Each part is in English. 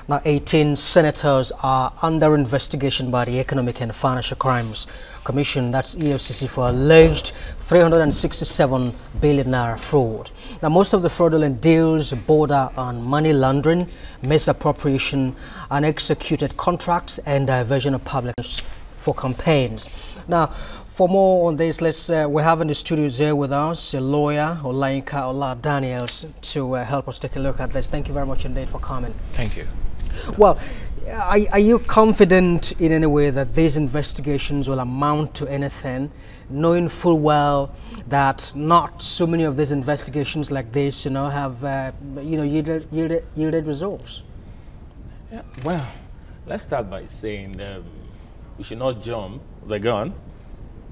Now, 18 senators are under investigation by the Economic and Financial Crimes Commission, that's EFCC, for alleged 367 billion naira fraud. Now, most of the fraudulent deals border on money laundering, misappropriation, unexecuted contracts, and diversion of public funds for campaigns. Now, for more on this, we have in the studios here with us a lawyer, Olayinka Ola-Daniels, to help us take a look at this. Thank you very much indeed for coming. Thank you. Well, are you confident in any way that these investigations will amount to anything, knowing full well that not so many of these investigations like this, have, yielded results? Yeah, well, let's start by saying we should not jump the gun,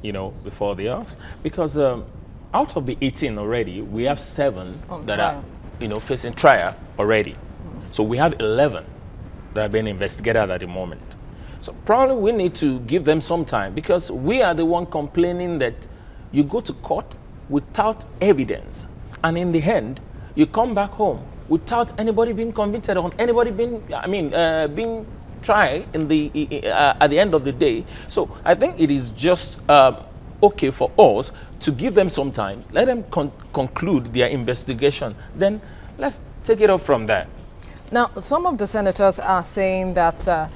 before the us, because out of the 18 already, we have 7 that are, facing trial already. So we have 11 that are being investigated at the moment. So probably we need to give them some time, because we are the one complaining that you go to court without evidence, and in the end, you come back home without anybody being convicted or anybody being, being tried in at the end of the day. So I think it is just okay for us to give them some time, let them conclude their investigation, then let's take it up from there. Now, some of the senators are saying that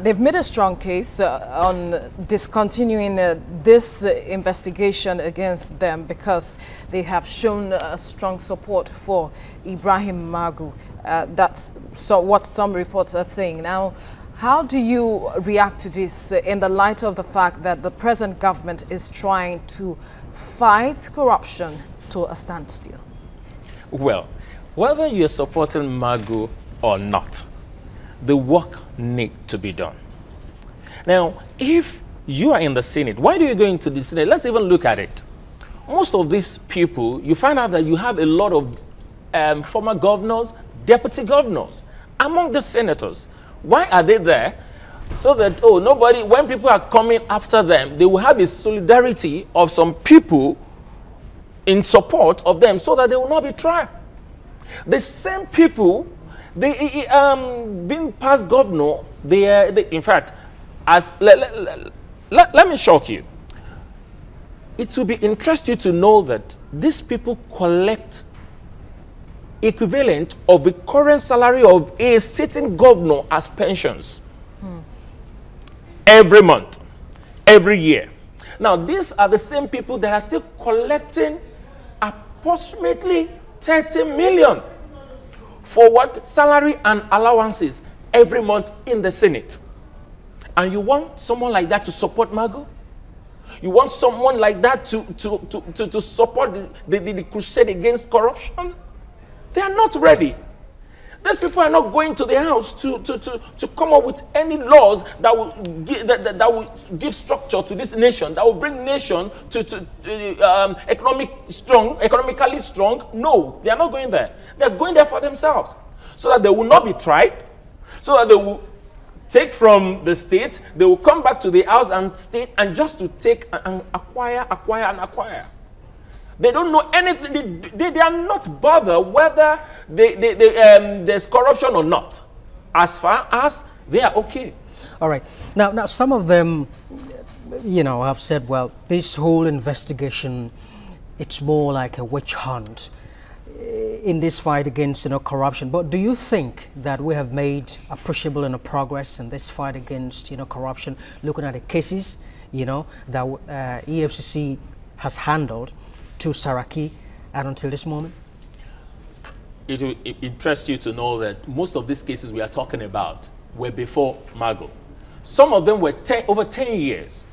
they've made a strong case on discontinuing this investigation against them because they have shown strong support for Ibrahim Magu. That's what some reports are saying. Now, how do you react to this in the light of the fact that the present government is trying to fight corruption to a standstill? Well, whether you're supporting Magu or not, the work needs to be done. Now, if you are in the Senate, why do you go into the Senate? Let's even look at it. Most of these people, you find out that you have a lot of former governors, deputy governors among the senators. Why are they there? So that, when people are coming after them, they will have a solidarity of some people in support of them so that they will not be tried. The same people, being past governor, in fact, let me shock you. It will be interesting to know that these people collect equivalent of the current salary of a sitting governor as pensions every month, every year. Now, these are the same people that are still collecting approximately 30 million for what? Salary and allowances every month in the Senate. And you want someone like that to support Magu? You want someone like that to support the crusade against corruption? They are not ready. These people are not going to the house to come up with any laws that will give structure to this nation, that will bring nation to economically strong. No, they are not going there. They are going there for themselves, so that they will not be tried, so that they will take from the state, they will come back to the house and state, and just to take and acquire. They don't know anything. They are not bothered whether there's corruption or not. As far as they are okay. All right. Now some of them, have said, well, this whole investigation, it's more like a witch hunt in this fight against, corruption. But do you think that we have made appreciable progress in this fight against, corruption, looking at the cases, that EFCC has handled to Saraki and until this moment? It will interest you to know that most of these cases we are talking about were before Magu. Some of them were over 10 years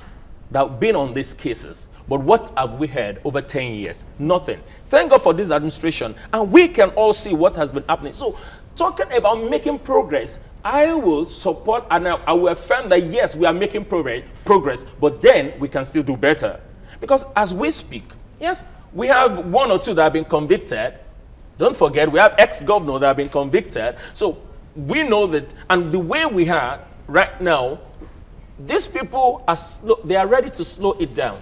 that have been on these cases. But what have we heard over 10 years? Nothing. Thank God for this administration. And we can all see what has been happening. So, talking about making progress, I will support and I will affirm that yes, we are making progress, but then we can still do better. Because as we speak, yes, we have 1 or 2 that have been convicted. Don't forget, we have ex-governors that have been convicted. So we know that, and the way we are right now, these people are slow, they are ready to slow it down.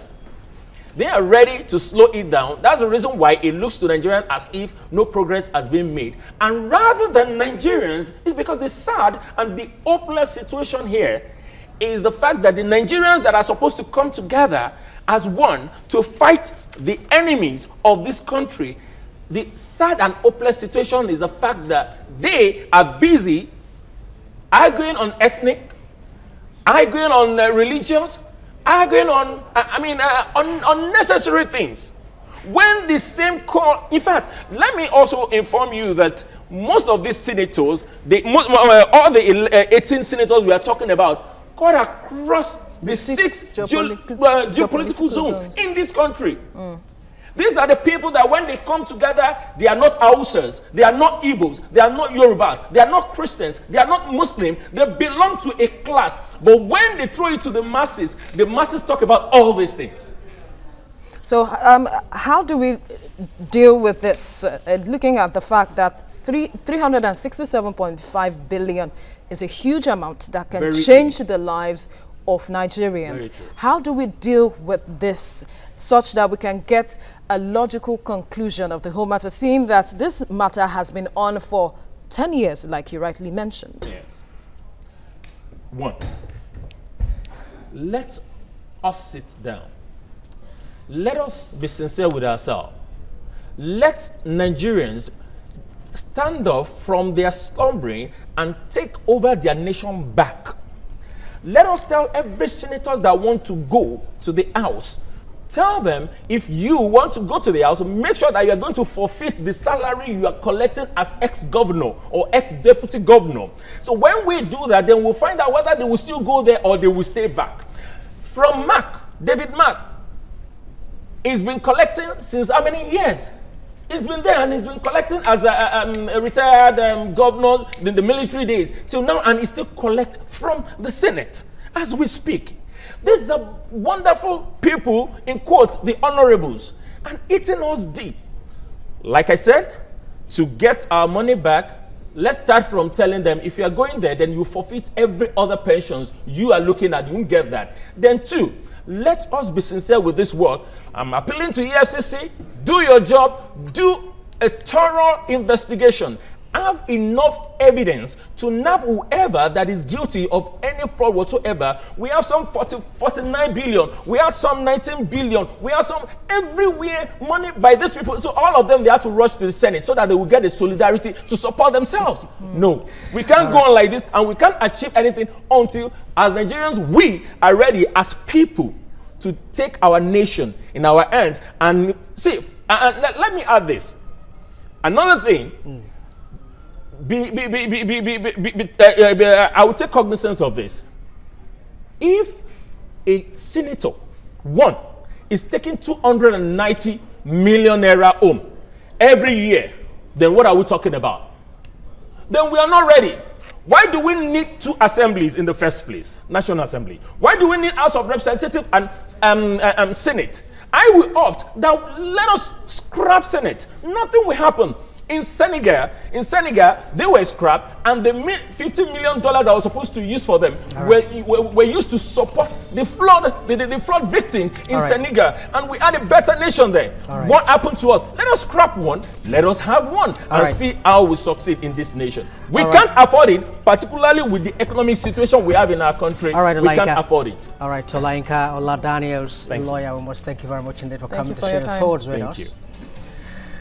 They are ready to slow it down. That's the reason why it looks to Nigerians as if no progress has been made. And rather than Nigerians, it's because the sad and the hopeless situation here is the fact that the Nigerians that are supposed to come together as one to fight the enemies of this country, the sad and hopeless situation is the fact that they are busy arguing on ethnic, arguing on religious, arguing on, on unnecessary things. When the same call, in fact, let me also inform you that most of these senators, all the 18 senators we are talking about, cut across the six geopolitical zones in this country. These are the people that when they come together, they are not Hausas, they are not Igbos, they are not Yorubas, they are not Christians, they are not Muslim, they belong to a class. But when they throw it to the masses talk about all these things. So how do we deal with this? Looking at the fact that 367.5 billion is a huge amount that can change the lives of Nigerians. How do we deal with this such that we can get a logical conclusion of the whole matter, seeing that this matter has been on for 10 years, like you rightly mentioned? Yes. One, let us sit down. Let us be sincere with ourselves. Let Nigerians stand up from their slumbering and take over their nation back. Let us tell every senator that want to go to the house, tell them if you want to go to the house, make sure that you are going to forfeit the salary you are collecting as ex-governor or ex-deputy governor. So when we do that, then we'll find out whether they will still go there or they will stay back. From David Mark, he's been collecting since how many years? He's been there and he's been collecting as a retired governor in the military days till now, and he still collects from the Senate as we speak. These are wonderful people, in quotes, the honorables, and eating us deep. Like I said, to get our money back, let's start from telling them if you are going there, then you forfeit every other pensions you are looking at. You won't get that. Then two, let us be sincere with this work. I'm appealing to EFCC, do your job, do a thorough investigation. Have enough evidence to nab whoever that is guilty of any fraud whatsoever. We have some 49 billion, we have some 19 billion, we have some everywhere money by these people. So all of them, they have to rush to the Senate so that they will get the solidarity to support themselves. No, we can't go on like this, and we can't achieve anything until, as Nigerians, we are ready as people to take our nation in our hands. And see, and let me add this. Another thing, I will take cognizance of this. If a senator, one, is taking 290 million naira home every year, then what are we talking about? Then we are not ready. Why do we need two assemblies in the first place? National Assembly. Why do we need House of Representatives and Senate? I will opt that let us scrap Senate. Nothing will happen. In Senegal, they were scrapped, and the $50 million that was supposed to use for them were used to support the flood victim in Senegal, and we had a better nation there. What happened to us? Let us scrap one, let us have one, and see how we succeed in this nation. We can't afford it, particularly with the economic situation we have in our country. We can't afford it. All right, Olayinka Ola-Daniels, lawyer, we must thank you very much indeed for coming to share your thoughts with us. Thank you.